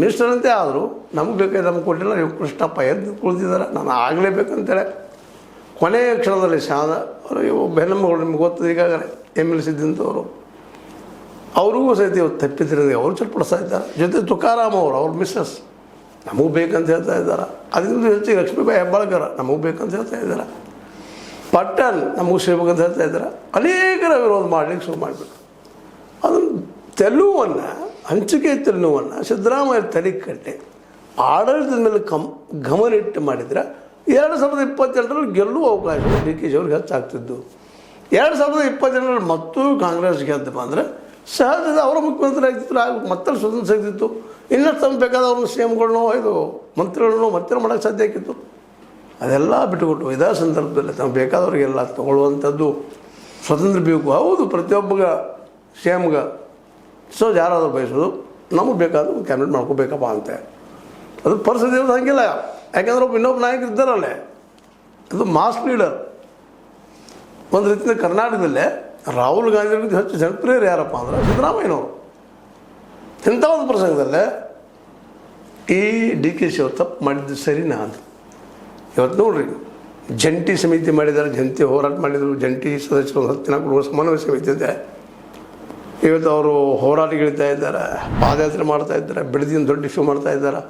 Minister ಅಂತೆ ಆದರೂ ನಮಗೆ ಬೇಕಾದ್ರೆ ನಮ್ಗೆ ಕೊಟ್ಟಿಲ್ಲ. ಇವು ಕೃಷ್ಣಪ್ಪ ಎದ್ದು ಕುಳಿತಿದ್ದಾರೆ, ನಾನು ಆಗಲೇಬೇಕಂತೇಳಿ ಕೊನೆಯ ಕ್ಷಣದಲ್ಲಿ ಇವು ಬೆನ್ನಮ್ಮಗಳು ನಿಮ್ಗೆ ಗೊತ್ತದ ಈಗಾಗಲೇ ML ಸಿದ್ದಂಥವ್ರು ಅವ್ರಿಗೂ ಸಹಿತ ಇವತ್ತು ತಪ್ಪಿದ್ರಿಂದ ಅವರು ಚಟ್ಪಡಿಸ್ತಾ ಇದ್ದಾರೆ. ಜೊತೆ ತುಕಾರಾಮ್ ಅವ್ರ ಮಿಸ್ಸಸ್ ನಮಗೂ ಬೇಕಂತ ಹೇಳ್ತಾ ಇದ್ದಾರೆ. ಅದರಿಂದ ಹೆಚ್ಚಿಗೆ ಲಕ್ಷ್ಮೀಬಾಯಿ ಹೆಬ್ಬಾಳ್ಕರ್ ನಮಗೂ ಬೇಕಂತ ಹೇಳ್ತಾ ಇದ್ದಾರೆ. ಪಟ್ಟಣ್ ನಮಗೂ ಸಿಗ್ಬೇಕಂತ ಹೇಳ್ತಾ ಇದ್ದಾರೆ. ಅನೇಕರ ವಿರೋಧ ಮಾಡಲಿಕ್ಕೆ ಶುರು ಮಾಡಿಬಿಟ್ಟು ಅದನ್ನು ತೆಲುವನ್ನು ಹಂಚಿಕೆ ತೆಲುವನ್ನು ಸಿದ್ದರಾಮಯ್ಯ ತಲೆ ಕಟ್ಟಿ ಆಡಳಿತದ ಮೇಲೆ ಗಮನಿಟ್ಟು ಮಾಡಿದರೆ 2028ರಲ್ಲಿ ಗೆಲ್ಲುವ ಅವಕಾಶ DK ಶಿ ಅವ್ರಿಗೆ ಹೆಚ್ಚಾಗ್ತಿದ್ದು. 2028ರಲ್ಲಿ ಮತ್ತೂ ಕಾಂಗ್ರೆಸ್ ಗೆದ್ದಪ್ಪ ಅಂದರೆ ಸಹಜದ ಅವರ ಮುಖ್ಯಮಂತ್ರಿ ಆಗ್ತಿದ್ರು, ಮತ್ತೆ ಸ್ವತಂತ್ರ ಸಿಗ್ತಿತ್ತು. ಇನ್ನಷ್ಟು ತಮ್ಮ ಬೇಕಾದವ್ರನ್ನ CMಗಳನ್ನೋ ಮಂತ್ರಿಗಳನ್ನೋ ಮತ್ತೆ ಮಾಡೋಕ್ಕೆ ಸಾಧ್ಯ ಆಗಿತ್ತು. ಅದೆಲ್ಲ ಬಿಟ್ಟುಕೊಟ್ಟು ಇದೇ ಸಂದರ್ಭದಲ್ಲಿ ತಮ್ಮ ಬೇಕಾದವ್ರಿಗೆಲ್ಲ ತೊಗೊಳ್ಳುವಂಥದ್ದು ಸ್ವತಂತ್ರ ಬೇಕು. ಹೌದು, ಪ್ರತಿಯೊಬ್ಬಗ CMಗ ಯಾರಾದರೂ ಬಯಸೋದು ನಮಗೆ ಬೇಕಾದರೂ ಕ್ಯಾಬಿನೆಟ್ ಮಾಡ್ಕೋಬೇಕಪ್ಪ ಅಂತ. ಅದು ಪರಿಸ್ಥಿತಿ ಇರೋದು ಹಂಗಿಲ್ಲ. ಯಾಕೆಂದ್ರೆ ಇನ್ನೊಬ್ಬ ನಾಯಕರು ಇದ್ದಾರಲ್ಲೇ, ಅದು ಮಾಸ್ ಲೀಡರ್. ಒಂದು ರೀತಿಯಿಂದ ಕರ್ನಾಟಕದಲ್ಲೇ ರಾಹುಲ್ ಗಾಂಧಿಗಿಂತ ಹೆಚ್ಚು ಜನಪ್ರಿಯರು ಯಾರಪ್ಪ ಅಂದ್ರೆ ಸಿದ್ದರಾಮಯ್ಯನವರು. ಇಂಥ ಒಂದು ಪ್ರಸಂಗದಲ್ಲೇ ಈ DK ಶಿ ಅವರು ತಪ್ಪು ಮಾಡಿದ್ದು ಸರಿನಾ ಅಂತ ಇವತ್ತು ನೋಡ್ರಿ. ಜಂಟಿ ಸಮಿತಿ ಮಾಡಿದ್ದಾರೆ, ಜಂಟಿ ಹೋರಾಟ ಮಾಡಿದರು, ಜಂಟಿ ಸದಸ್ಯರು 10 ದಿನ ಕೊಡುವ ಸಮನ್ವಯ ಸಮಿತಿ ಇದೆ. ಇವತ್ತು ಅವರು ಹೋರಾಟಗಿಳಿತಾ ಇದ್ದಾರೆ, ಪಾದಯಾತ್ರೆ ಮಾಡ್ತಾ ಇದ್ದಾರೆ, ಬೆಳೆದಿನ ದೊಡ್ಡ ಇಶ್ಯೂ ಮಾಡ್ತಾ ಇದ್ದಾರೆ.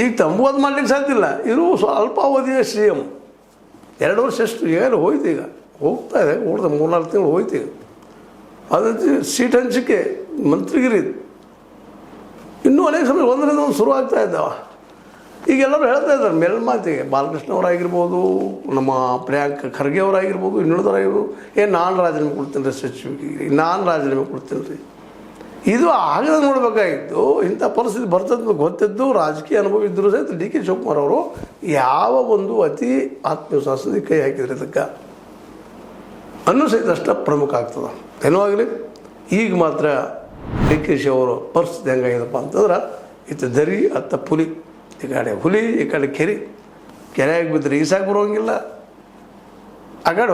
ಈಗ ತಂಬುವುದು ಮಾಡಲಿಕ್ಕೆ ಸಾಧ್ಯ ಇಲ್ಲ. ಇದು ಅಲ್ಪಾವಧಿಯ CM 2 ವರ್ಷ ಎಷ್ಟು ಏನು ಹೋಯ್ತು, ಈಗ ಹೋಗ್ತಾ ಇದೆ, 3-4 ತಿಂಗಳು ಹೋಯ್ತು. ಈಗ ಅದಂತೆ ಸೀಟ್ ಹಂಚಿಕೆ ಮಂತ್ರಿಗಿರಿ ಇನ್ನೂ ಅನೇಕ ಸಮಯ ಒಂದರಿಂದ ಒಂದು ಶುರು ಆಗ್ತಾ ಇದ್ದಾವೆ. ಈಗ ಎಲ್ಲರೂ ಹೇಳ್ತಾ ಇದ್ದಾರೆ ಮೇಲ್ಮಾತಿಗೆ, ಬಾಲಕೃಷ್ಣ ಅವರಾಗಿರ್ಬೋದು, ನಮ್ಮ ಪ್ರಿಯಾಂಕ್ ಖರ್ಗೆ ಅವರಾಗಿರ್ಬೋದು, ಇನ್ನುಳಿದವರಾಗಿರ್ಬೋದು, ನಾನು ರಾಜೀನಾಮೆ ಕೊಡ್ತೀನಿ ರೀ ಸಚಿವರಿಗೆ, ನಾನು ರಾಜೀನಾಮೆ ಕೊಡ್ತೀನಿ ರೀ. ಇದು ಆಗದೆ ನೋಡಬೇಕಾಗಿತ್ತು. ಇಂಥ ಪರಿಸ್ಥಿತಿ ಬರ್ತದೆ ಗೊತ್ತಿದ್ದು ರಾಜಕೀಯ ಅನುಭವ ಇದ್ದರೂ ಸಹಿತ DK ಶಿವಕುಮಾರ್ ಅವರು ಯಾವ ಒಂದು ಅತಿ ಆತ್ಮವಿಶ್ವಾಸದಿಂದ ಕೈ ಹಾಕಿದ್ರೆ ಇದಕ್ಕೆ ಅನ್ನೋ ಸಹಿತ ಅಷ್ಟ ಪ್ರಮುಖ ಆಗ್ತದೆ. ಏನೋ ಆಗಲಿ, ಈಗ ಮಾತ್ರ DK ಶಿ ಅವರ ಪರಿಸ್ಥಿತಿ ಹೆಂಗಾಗಿದೆಪ್ಪ ಅಂತಂದ್ರೆ ಇತ್ತು ದರಿ ಅತ್ತ ಪುಲಿ, ಈ ಕಡೆ ಹುಲಿ, ಈ ಕಡೆ ಕೆರೆ ಆಗಿ ಬಿದ್ದರೆ ಈಸಾಗಿ ಬರೋಂಗಿಲ್ಲ, ಆ ಕಡೆ